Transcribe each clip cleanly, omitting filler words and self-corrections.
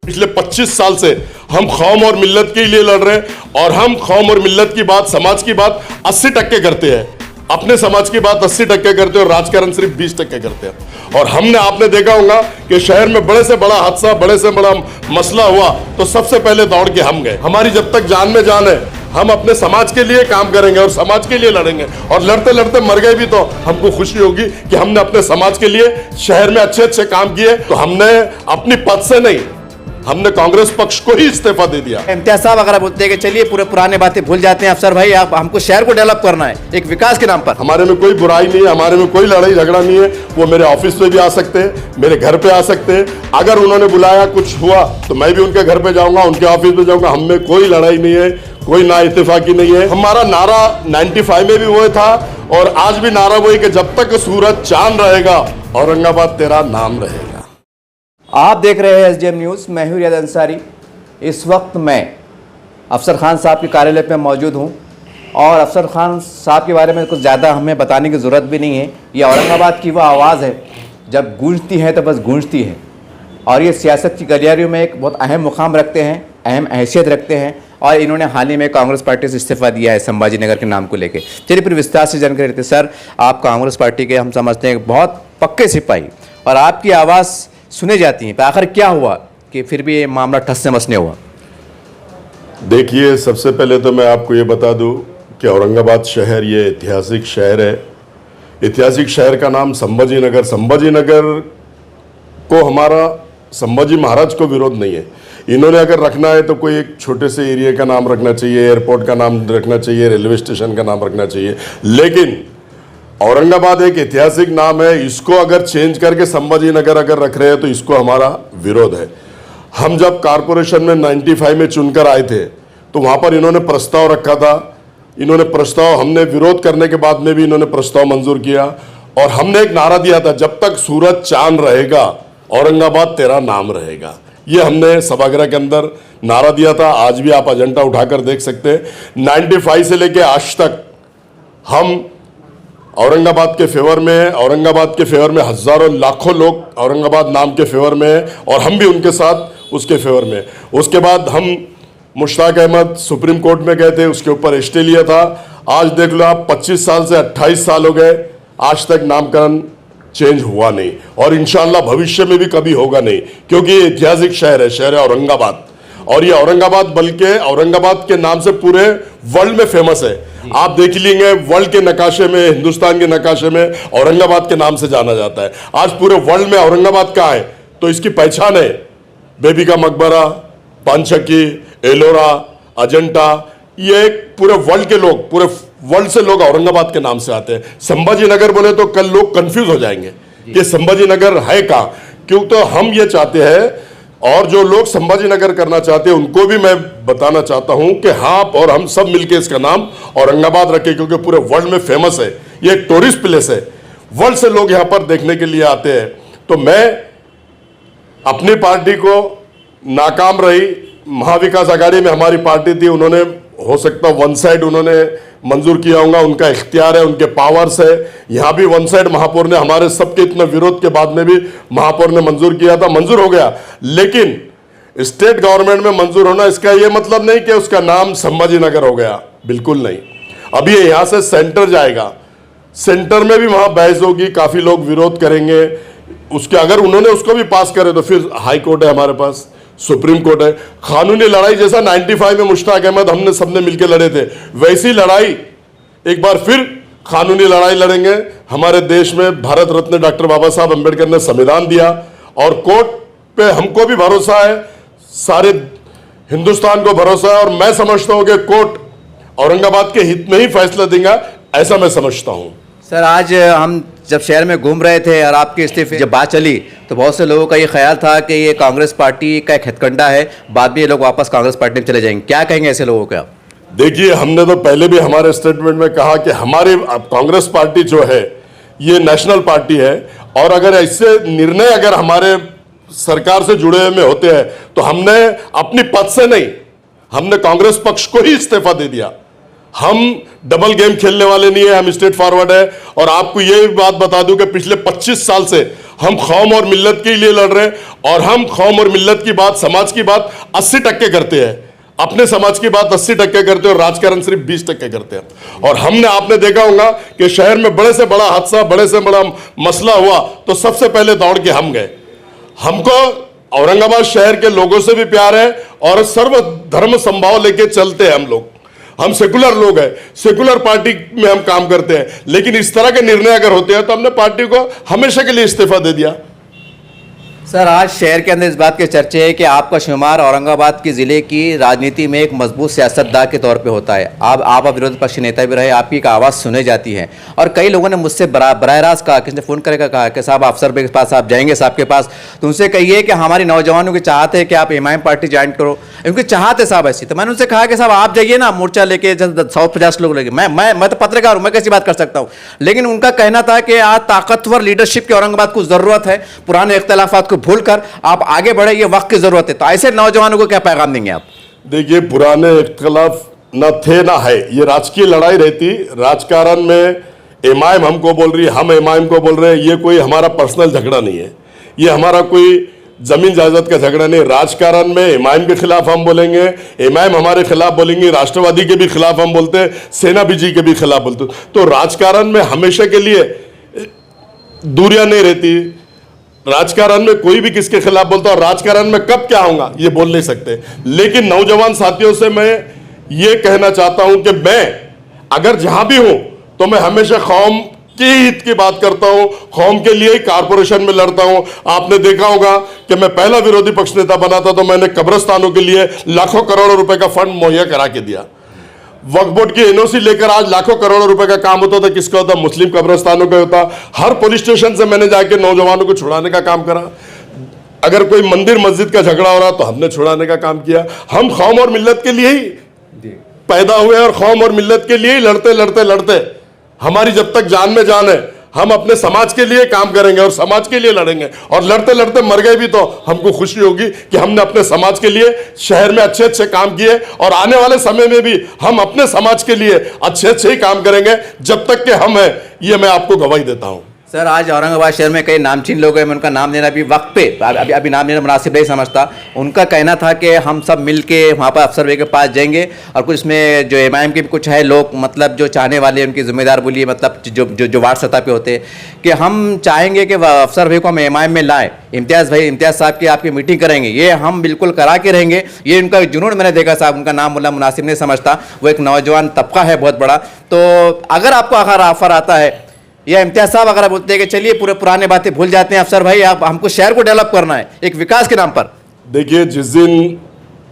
पिछले 25 साल से हम कौम और मिल्लत के लिए लड़ रहे हैं और हम कौम और मिल्लत की बात, समाज की बात 80% करते हैं, अपने समाज की बात 80% करते हैं और राजकारण सिर्फ 20% करते हैं। और हमने, आपने देखा होगा कि शहर में बड़े से बड़ा हादसा, बड़े से बड़ा मसला हुआ तो सबसे पहले दौड़ के हम गए। हमारी जब तक जान में जान है, हम अपने समाज के लिए काम करेंगे और समाज के लिए लड़ेंगे। और लड़ते लड़ते मर गए भी तो हमको खुशी होगी कि हमने अपने समाज के लिए शहर में अच्छे अच्छे काम किए। तो हमने अपनी पद से नहीं, हमने कांग्रेस पक्ष को ही इस्तीफा दे दिया। इम्तियाज साहब अगर बोलते हैं कि चलिए पूरे पुराने बातें भूल जाते हैं, अफसर भाई आप हमको शहर को डेवलप करना है एक विकास के नाम पर। हमारे में कोई बुराई नहीं है, हमारे में कोई लड़ाई झगड़ा नहीं है। वो मेरे ऑफिस पे भी आ सकते हैं, मेरे घर पे आ सकते हैं। अगर उन्होंने बुलाया, कुछ हुआ तो मैं भी उनके घर पे जाऊंगा, उनके ऑफिस पे जाऊंगा। हम में कोई लड़ाई नहीं है, कोई ना इत्तेफाकी नहीं है। हमारा नारा 95 में भी वो था और आज भी नारा वही कि जब तक सूरज चांद रहेगा औरंगाबाद तेरा नाम रहेगा। आप देख रहे हैं SDM न्यूज़। मैं हूं रियाद अंसारी। इस वक्त मैं अफसर खान साहब के कार्यालय पे मौजूद हूं और अफसर खान साहब के बारे में कुछ ज़्यादा हमें बताने की ज़रूरत भी नहीं है। ये औरंगाबाद की वो आवाज़ है, जब गूंजती है तो बस गूंजती है। और ये सियासत की गलियारियों में एक बहुत अहम मुकाम रखते हैं, अहम हैसियत रखते हैं। और इन्होंने हाल ही में कांग्रेस पार्टी से इस्तीफा दिया है संभाजी नगर के नाम को लेकर। चलिए फिर विस्तार से जानकारी देते। सर, आप कांग्रेस पार्टी के, हम समझते हैं, बहुत पक्के सिपाही और आपकी आवाज़ सुने जाती हैं, पर आखिर क्या हुआ कि फिर भी ये मामला ठस से मसने हुआ? देखिए, सबसे पहले तो मैं आपको ये बता दूं कि औरंगाबाद शहर ये ऐतिहासिक शहर है। ऐतिहासिक शहर का नाम संभाजी नगर। संभाजी नगर को हमारा संभाजी महाराज को विरोध नहीं है। इन्होंने अगर रखना है तो कोई एक छोटे से एरिया का नाम रखना चाहिए, एयरपोर्ट का नाम रखना चाहिए, रेलवे स्टेशन का नाम रखना चाहिए। लेकिन औरंगाबाद एक ऐतिहासिक नाम है, इसको अगर चेंज करके संभाजी नगर अगर रख रहे हैं तो इसको हमारा विरोध है। हम जब कारपोरेशन में 95 में चुनकर आए थे तो वहां पर इन्होंने प्रस्ताव रखा था। इन्होंने प्रस्ताव, हमने विरोध करने के बाद में भी इन्होंने प्रस्ताव मंजूर किया और हमने एक नारा दिया था, जब तक सूरज चांद रहेगा औरंगाबाद तेरा नाम रहेगा। ये हमने सभागृह के अंदर नारा दिया था। आज भी आप एजेंडा उठाकर देख सकते हैं। 95 से लेके आज तक हम औरंगाबाद के फेवर में है। औरंगाबाद के फेवर में हजारों लाखों लोग औरंगाबाद नाम के फेवर में है और हम भी उनके साथ उसके फेवर में। उसके बाद हम मुश्ताक अहमद सुप्रीम कोर्ट में गए थे, उसके ऊपर स्टे लिया था। आज देख लो आप, 25 साल से 28 साल हो गए, आज तक नामकरण चेंज हुआ नहीं और इंशाअल्लाह भविष्य में भी कभी होगा नहीं, क्योंकि ये ऐतिहासिक शहर है, शहर है औरंगाबाद। और ये औरंगाबाद बल्कि औरंगाबाद के नाम से पूरे वर्ल्ड में फेमस है। आप देख लेंगे वर्ल्ड के नकाशे में, हिंदुस्तान के नकाशे में औरंगाबाद के नाम से जाना जाता है। आज पूरे वर्ल्ड में औरंगाबाद का है तो इसकी पहचान है। बेबी का मकबरा, पानचक्की, एलोरा, अजंता, ये पूरे वर्ल्ड के लोग, पूरे वर्ल्ड से लोग औरंगाबाद के नाम से आते हैं। संभाजी नगर बोले तो कल लोग कंफ्यूज हो जाएंगे कि संभाजी नगर है कहाँ, क्यों? तो हम ये चाहते हैं और जो लोग संभाजी नगर करना चाहते हैं उनको भी मैं बताना चाहता हूं कि हाँ, और हम सब मिलकर इसका नाम औरंगाबाद रखें, क्योंकि पूरे वर्ल्ड में फेमस है। ये एक टूरिस्ट प्लेस है, वर्ल्ड से लोग यहां पर देखने के लिए आते हैं। तो मैं अपनी पार्टी को, नाकाम रही, महाविकास आघाड़ी में हमारी पार्टी थी, उन्होंने हो सकता वन साइड उन्होंने मंजूर किया होगा, उनका इख्तियार है, उनके पावर्स है। यहां भी वन साइड महापौर ने, हमारे सबके इतना विरोध के बाद में भी महापौर ने मंजूर किया था, मंजूर हो गया। लेकिन स्टेट गवर्नमेंट में मंजूर होना इसका यह मतलब नहीं कि उसका नाम संभाजी नगर हो गया, बिल्कुल नहीं। अभी यहां से सेंटर जाएगा, सेंटर में भी वहां बहस होगी, काफी लोग विरोध करेंगे उसके। अगर उन्होंने उसको भी पास करे तो फिर हाई कोर्ट है हमारे पास, सुप्रीम कोर्ट है। कानूनी लड़ाई जैसा 95 में मुश्ताक अहमद हमने सबने मिलकर लड़े थे, वैसी लड़ाई एक बार फिर कानूनी लड़ाई लड़ेंगे। हमारे देश में भारत रत्न डॉक्टर बाबा साहब अंबेडकर ने संविधान दिया और कोर्ट पे हमको भी भरोसा है, सारे हिंदुस्तान को भरोसा है। और मैं समझता हूं कि कोर्ट औरंगाबाद के हित में ही फैसला देगा, ऐसा मैं समझता हूं। सर, आज हम जब शहर में घूम रहे थे और आपके इस्तीफे जब बात चली तो बहुत से लोगों का ये ख्याल था कि ये कांग्रेस पार्टी का एक हथकंडा है, बाद में ये लोग वापस कांग्रेस पार्टी में चले जाएंगे। क्या कहेंगे ऐसे लोगों का? देखिए, हमने तो पहले भी हमारे स्टेटमेंट में कहा कि हमारी कांग्रेस पार्टी जो है ये नेशनल पार्टी है और अगर ऐसे निर्णय अगर हमारे सरकार से जुड़े हुए में होते हैं तो हमने अपनी पद से नहीं, हमने कांग्रेस पक्ष को ही इस्तीफा दे दिया। हम डबल गेम खेलने वाले नहीं है, हम स्ट्रेट फॉरवर्ड है। और आपको ये बात बता दूं कि पिछले 25 साल से हम कौम और मिल्लत के लिए लड़ रहे हैं और हम कौम और मिल्लत की बात, समाज की बात 80% करते हैं, अपने समाज की बात 80% करते हैं और राजकारण सिर्फ 20% करते हैं। और हमने, आपने देखा होगा कि शहर में बड़े से बड़ा हादसा, बड़े से बड़ा मसला हुआ तो सबसे पहले दौड़ के हम गए। हमको औरंगाबाद शहर के लोगों से भी प्यार है और सर्व धर्म संभाव लेके चलते हैं हम लोग। हम सेकुलर लोग हैं, सेकुलर पार्टी में हम काम करते हैं, लेकिन इस तरह के निर्णय अगर होते हैं तो हमने पार्टी को हमेशा के लिए इस्तीफा दे दिया। सर, आज शहर के अंदर इस बात के चर्चे है कि आपका शुमार औरंगाबाद की ज़िले की राजनीति में एक मजबूत सियासतदान के तौर पे होता है। आप विरोधी पक्ष नेता भी रहे, आपकी एक आवाज़ सुनी जाती है और कई लोगों ने मुझसे बराह रास्त कहा, किसी ने फ़ोन करके कहा कि साहब अफसर के पास आप जाएंगे, साहब के पास तो उनसे कहिए कि हमारी नौजवानों की चाहत है कि आप इमाम पार्टी ज्वाइन करो, उनकी चाहत है साहब ऐसी। तो मैंने उनसे कहा कि साहब आप जाइए ना, मोर्चा लेके 150 लोग लेके, मैं तो पत्रकार हूँ, मैं कैसी बात कर सकता हूँ। लेकिन उनका कहना था कि आज ताकतवर लीडरशिप की औरंगाबाद को ज़रूरत है, पुराने इख्तलाफात को भूलकर आप आगे बढ़े, ये वक्त की जरूरत है। तो ऐसे नौजवानों को क्या पैगाम देंगे आप? देखिए, पुराने इख्तलाफ न थे ना है, ये राजकीय लड़ाई रहती। राजकारण में इमाम हमको बोल रही है, हम इमाम को बोल रहे हैं, ये कोई हमारा पर्सनल झगड़ा नहीं है, ये हमारा कोई जमीन जायदाद का झगड़ा नहीं। राजकारण में इमाम के खिलाफ हम बोलेंगे, इमाम हमारे खिलाफ बोलेंगे, राष्ट्रवादी के भी खिलाफ हम बोलते हैं, सेना बीजी के भी खिलाफ बोलते। तो राजकारण में हमेशा के लिए दूरियां नहीं रहती। राजकारण में कोई भी किसके खिलाफ बोलता है और राजकारण में कब क्या होगा ये बोल नहीं सकते। लेकिन नौजवान साथियों से मैं ये कहना चाहता हूं कि मैं अगर जहां भी हूं तो मैं हमेशा कौम के हित की बात करता हूं, कौम के लिए कारपोरेशन में लड़ता हूं। आपने देखा होगा कि मैं पहला विरोधी पक्ष नेता बना था तो मैंने कब्रिस्तानों के लिए लाखों करोड़ों रुपए का फंड मुहैया करा के दिया। वक्फ बोर्ड की एनओसी लेकर आज लाखों करोड़ों रुपए का काम होता था, किसका होता? मुस्लिम कब्रिस्तानों का होता। हर पुलिस स्टेशन से मैंने जाके नौजवानों को छुड़ाने का काम करा। अगर कोई मंदिर मस्जिद का झगड़ा हो रहा तो हमने छुड़ाने का काम किया। हम कौम और मिल्लत के लिए ही पैदा हुए और कौम और मिल्लत के लिए ही लड़ते लड़ते लड़ते हमारी जब तक जान में जान है हम अपने समाज के लिए काम करेंगे और समाज के लिए लड़ेंगे। और लड़ते लड़ते मर गए भी तो हमको खुशी होगी कि हमने अपने समाज के लिए शहर में अच्छे अच्छे काम किए और आने वाले समय में भी हम अपने समाज के लिए अच्छे अच्छे ही काम करेंगे जब तक कि हम हैं, ये मैं आपको गवाही देता हूं। सर, आज औरंगाबाद शहर में कई नामचीन लोग हैं, मैं उनका नाम लेना अभी वक्त पे अभी नाम लेना मुनासिब नहीं समझता। उनका कहना था कि हम सब मिल के वहाँ पर अफसर भाई के पास जाएंगे और कुछ इसमें जो इमाम के भी कुछ है लोग, मतलब जो चाहने वाले उनकी जिम्मेदार बोलिए, मतलब जो वार्ड सतह पे होते हैं, कि हम चाहेंगे कि अफसर भाई को हम इमाम में लाएँ, इम्तियाज़ साहब की आपकी मीटिंग करेंगे, ये हम बिल्कुल करा के रहेंगे। ये उनका जुनून मैंने देखा साहब, उनका नाम बोलना मुनासिब नहीं समझता। वो एक नौजवान तबका है बहुत बड़ा। तो अगर आपको आखिर ऑफर आता है या इम्तियाज साहब अगर बोलते हैं कि चलिए पूरे पुराने बातें भूल जाते हैं अफसर भाई, आप हमको शहर को डेवलप करना है एक विकास के नाम पर। देखिए, जिस दिन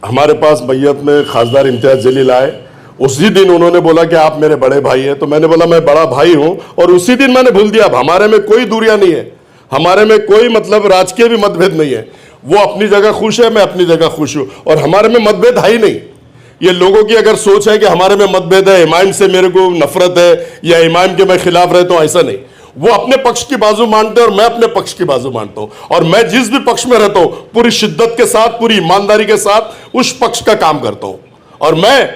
हमारे पास मैयत में खासदार इम्तियाज जलील आए उसी दिन उन्होंने बोला कि आप मेरे बड़े भाई हैं। तो मैंने बोला मैं बड़ा भाई हूं और उसी दिन मैंने भूल दिया। अब हमारे में कोई दूरियां नहीं है, हमारे में कोई मतलब राजकीय भी मतभेद नहीं है। वो अपनी जगह खुश है, मैं अपनी जगह खुश हूं और हमारे में मतभेद है ही नहीं। ये लोगों की अगर सोच है कि हमारे में मतभेद है, इमाम से मेरे को नफरत है या इमाम के मैं खिलाफ रहता हूं, ऐसा नहीं। वो अपने पक्ष की बाजू मानते हैं और मैं अपने पक्ष की बाजू मानता हूं और मैं जिस भी पक्ष में रहता हूं पूरी शिद्दत के साथ, पूरी ईमानदारी के साथ उस पक्ष का काम करता हूं। और मैं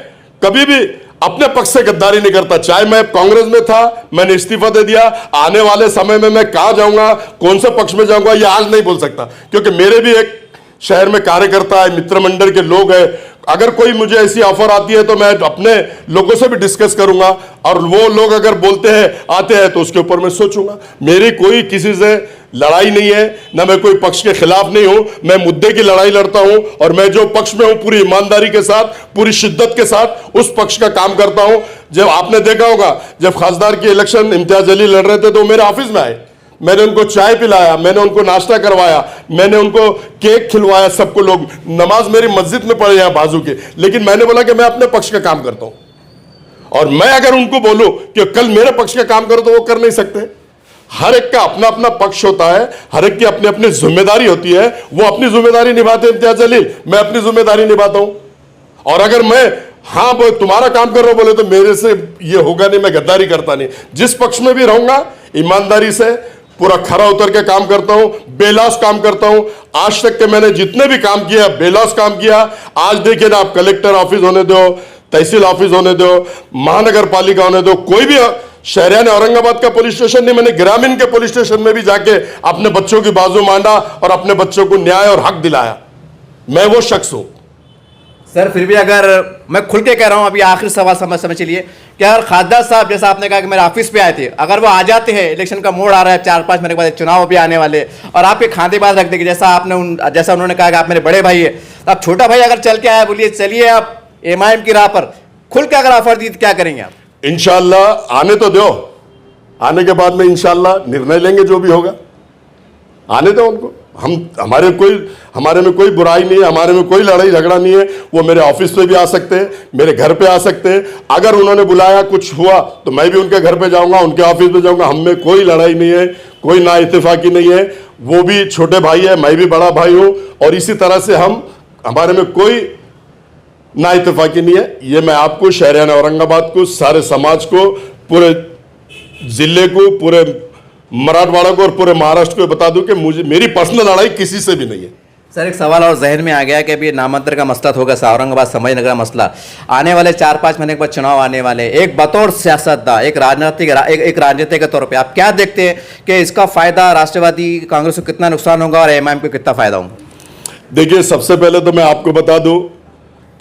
कभी भी अपने पक्ष से गद्दारी नहीं करता। चाहे मैं कांग्रेस में था, मैंने इस्तीफा दे दिया, आने वाले समय में मैं कहां जाऊंगा, कौन से पक्ष में जाऊंगा, ये आज नहीं बोल सकता, क्योंकि मेरे भी एक शहर में कार्यकर्ता है, मित्र मंडल के लोग हैं। अगर कोई मुझे ऐसी ऑफर आती है तो मैं अपने लोगों से भी डिस्कस करूंगा और वो लोग अगर बोलते हैं आते हैं तो उसके ऊपर मैं सोचूंगा। मेरी कोई किसी से लड़ाई नहीं है, ना मैं कोई पक्ष के खिलाफ नहीं हूं, मैं मुद्दे की लड़ाई लड़ता हूं और मैं जो पक्ष में हूं पूरी ईमानदारी के साथ, पूरी शिद्दत के साथ उस पक्ष का काम करता हूं। जब आपने देखा होगा जब खासदार की इलेक्शन इम्तियाज जलील लड़ रहे थे तो मेरे ऑफिस में आए, मैंने उनको चाय पिलाया, मैंने उनको नाश्ता करवाया, मैंने उनको केक खिलवाया, सबको लोग नमाज मेरी मस्जिद में पढ़े यहाँ बाजू के। लेकिन मैंने बोला कि मैं अपने पक्ष का काम करता हूं और मैं अगर उनको बोलूं कि कल मेरे पक्ष का काम करो तो वो कर नहीं सकते। हर एक का अपना अपना पक्ष होता है, हर एक की अपनी अपनी जिम्मेदारी होती है। वो अपनी जिम्मेदारी निभाते हैं इम्तियाज जलील, मैं अपनी जिम्मेदारी निभाता हूं। और अगर मैं हाँ वो तुम्हारा काम कर रहा हूं बोले तो मेरे से ये होगा नहीं, मैं गद्दारी करता नहीं। जिस पक्ष में भी रहूंगा ईमानदारी से पूरा खरा उतर के काम करता हूं, बेलौस काम करता हूं। आज तक के मैंने जितने भी काम किया बेलौस काम किया। आज देखिए ना, आप कलेक्टर ऑफिस होने दो, तहसील ऑफिस होने दो, महानगर पालिका होने दो, कोई भी शहरिया ने औरंगाबाद का पुलिस स्टेशन नहीं, मैंने ग्रामीण के पुलिस स्टेशन में भी जाके अपने बच्चों की बाजू मांडा और अपने बच्चों को न्याय और हक दिलाया। मैं वो शख्स हूं। सर फिर भी अगर मैं खुल के कह रहा हूं, अभी आखिरी सवाल समझ चलिए, क्या अगर खासदार साहब जैसा आपने कहा कि मेरे ऑफिस पे आए थे, अगर वो आ जाते हैं, इलेक्शन का मोड़ आ रहा है, 4-5 महीने के बाद चुनाव भी आने वाले, और आपके खाते बात रख देंगे जैसा उन्होंने कहा कि आप मेरे बड़े भाई है, तो आप छोटा भाई अगर चल के आया, बोलिए चलिए आप एमआईएम की राह पर, खुल के अगर ऑफर दी तो क्या करेंगे आप? इंशाल्लाह आने तो दो, आने के बाद में इंशाल्लाह निर्णय लेंगे जो भी होगा, आने दो उनको। हमारे में कोई बुराई नहीं है, हमारे में कोई लड़ाई झगड़ा नहीं है। वो मेरे ऑफिस पे भी आ सकते हैं, मेरे घर पे आ सकते हैं। अगर उन्होंने बुलाया, कुछ हुआ तो मैं भी उनके घर पे जाऊंगा, उनके ऑफिस पे जाऊंगा। हम में कोई लड़ाई नहीं है, कोई ना इत्तेफाकी नहीं है। वो भी छोटे भाई है, मैं भी बड़ा भाई हूं, और इसी तरह से हमारे में कोई ना इत्तेफाकी नहीं है। ये मैं आपको, शहरियान औरंगाबाद को, सारे समाज को, पूरे जिले को, पूरे मराठवाड़ा को और पूरे महाराष्ट्र को बता दूं कि मेरी पर्सनल लड़ाई किसी से भी नहीं है। सर एक सवाल और जहन में आ गया कि अभी नामांतरण का मसला होगा, औरंगाबाद संभाजीनगर का मसला आने वाले 4-5 महीने के बाद चुनाव आने वाले, एक बतौर सियासतदान, एक राजनीति के तौर पे आप क्या देखते हैं कि इसका फायदा राष्ट्रवादी कांग्रेस को कितना नुकसान होगा और एमआईएम को कितना फायदा होगा? देखिए, सबसे पहले तो मैं आपको बता दूं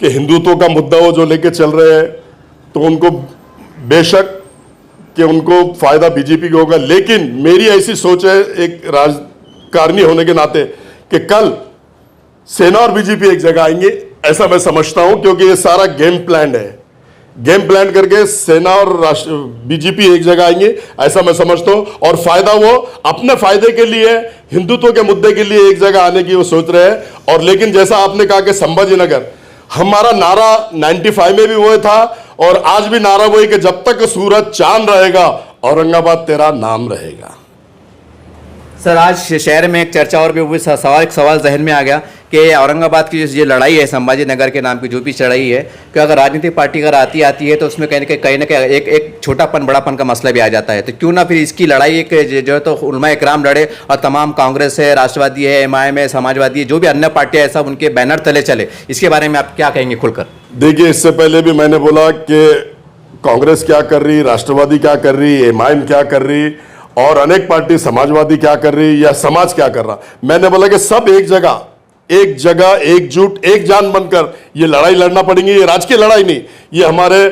कि हिंदुत्व का मुद्दा वो जो लेके चल रहे हैं, तो उनको बेशक कि उनको फायदा बीजेपी को होगा, लेकिन मेरी ऐसी सोच है एक राजकारणी होने के नाते कि कल सेना और बीजेपी एक जगह आएंगे, ऐसा मैं समझता हूं, क्योंकि ये सारा गेम प्लान है। गेम प्लान करके सेना और बीजेपी एक जगह आएंगे, ऐसा मैं समझता हूं। और फायदा वो अपने फायदे के लिए, हिंदुत्व के मुद्दे के लिए एक जगह आने की वो सोच रहे हैं। और लेकिन जैसा आपने कहा कि संभाजीनगर, हमारा नारा 95 में भी वो था और आज भी नारा वही कि जब तक सूरज चांद रहेगा औरंगाबाद तेरा नाम रहेगा। सर आज शहर में एक चर्चा और भी हुई, एक सवाल जहन में आ गया कि औरंगाबाद की जो लड़ाई है, संभाजीनगर के नाम की जो भी लड़ाई है, कि अगर राजनीतिक पार्टी अगर आती है तो उसमें कहीं ना कहीं एक छोटापन बड़ापन का मसला भी आ जाता है। तो क्यों ना फिर इसकी लड़ाई एक जो है तो उलमा इकराम लड़े और तमाम कांग्रेस है, राष्ट्रवादी है, एमआईएम है, समाजवादी है, जो भी अन्य पार्टियां है, सब उनके बैनर तले चले। इसके बारे में आप क्या कहेंगे खुलकर? देखिए, इससे पहले भी मैंने बोला कि कांग्रेस क्या कर रही, राष्ट्रवादी क्या कर रही, एमआईएम क्या कर रही, और अनेक पार्टी, समाजवादी क्या कर रही, या समाज क्या कर रहा। मैंने बोला कि सब एक जगह एकजुट, एक जान बनकर ये लड़ाई लड़ना पड़ेगी। ये राजकीय लड़ाई नहीं, ये हमारे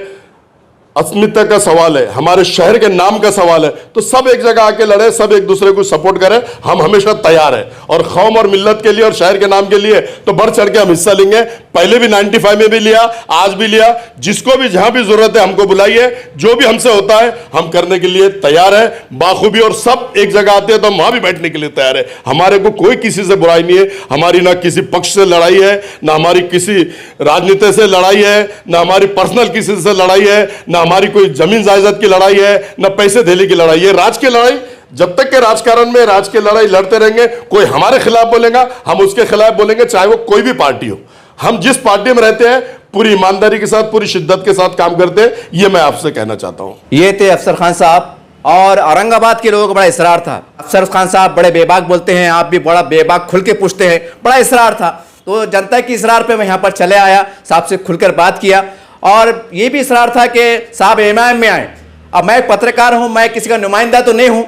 अस्मिता का सवाल है, हमारे शहर के नाम का सवाल है। तो सब एक जगह आके लड़े, सब एक दूसरे को सपोर्ट करें, हम हमेशा तैयार है। और कौम और मिल्लत के लिए और शहर के नाम के लिए तो बढ़ चढ़ के हम हिस्सा लेंगे। पहले भी 95 में भी लिया, आज भी लिया। जिसको भी जहां भी जरूरत है हमको बुलाइए, जो भी हमसे होता है हम करने के लिए तैयार है बाखूबी। और सब एक जगह आते हैं तो हम वहां भी बैठने के लिए तैयार है। हमारे को कोई किसी से बुराई नहीं है, हमारी ना किसी पक्ष से लड़ाई है, ना हमारी किसी राजनीति से लड़ाई है, ना हमारी पर्सनल किसी से लड़ाई है, ना हमारी कोई जमीन जायदाद की लड़ाई है, ना पैसे धेले की लड़ाई है। राज की लड़ाई, जब तक के राजकारण में राज की लड़ाई लड़ते रहेंगे, कोई हमारे खिलाफ बोलेगा, हम उसके खिलाफ बोलेंगे, चाहे वो कोई भी पार्टी हो। हम जिस पार्टी में रहते हैं पूरी ईमानदारी के साथ, पूरी शिद्दत के साथ काम करते हैं, ये मैं आपसे कहना चाहता हूं। ये थे अफसर खान साहब। और औरंगाबाद के लोगों को बड़ा इसरार था, अफसर खान साहब बड़े बेबाक बोलते हैं, आप भी बड़ा बेबाक खुल के पूछते हैं, बड़ा इसरार था। तो जनता की इसरार पे मैं यहाँ पर चले आया, साहब से खुलकर बात किया। और ये भी इसरार था कि साहब एमआईएम में आए। अब मैं एक पत्रकार हूँ, मैं किसी का नुमाइंदा तो नहीं हूँ,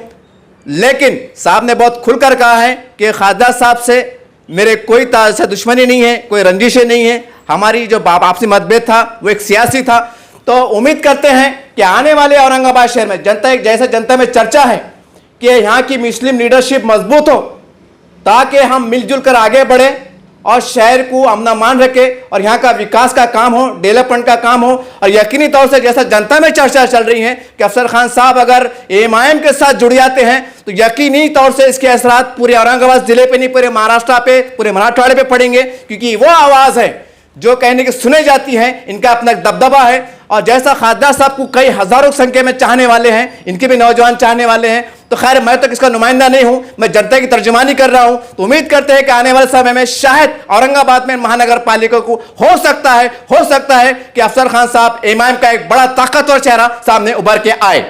लेकिन साहब ने बहुत खुलकर कहा है कि खासदार साहब से मेरे कोई से दुश्मनी नहीं है, कोई रंजिशें नहीं है। हमारी जो आपसी मतभेद था वो एक सियासी था। तो उम्मीद करते हैं कि आने वाले औरंगाबाद शहर में जनता में चर्चा है कि यहाँ की मुस्लिम लीडरशिप मजबूत हो, ताकि हम मिलजुल कर आगे बढ़े और शहर को अमन रखे और यहाँ का विकास का काम हो, डेवलपमेंट का काम हो। और यकीनी तौर से जैसा जनता में चर्चा चल रही है कि अफसर खान साहब अगर एमआईएम के साथ जुड़ जाते हैं तो यकीनी तौर से इसके असरात पूरे औरंगाबाद जिले पे नहीं, पूरे महाराष्ट्र पे, पूरे मराठवाड़े पे पड़ेंगे। क्योंकि वो आवाज़ है जो कहने की सुने जाती है, इनका अपना दबदबा है। और जैसा खासदार साहब को कई हजारों संख्या में चाहने वाले हैं, इनके भी नौजवान चाहने वाले हैं। तो खैर मैं तो किसका नुमाइंदा नहीं हूं, मैं जनता की तर्जुमानी कर रहा हूं। तो उम्मीद करते हैं कि आने वाले समय में शायद औरंगाबाद में महानगर पालिका को हो सकता है कि अफसर खान साहब एमआईएम का एक बड़ा ताकतवर चेहरा सामने उभर के आए।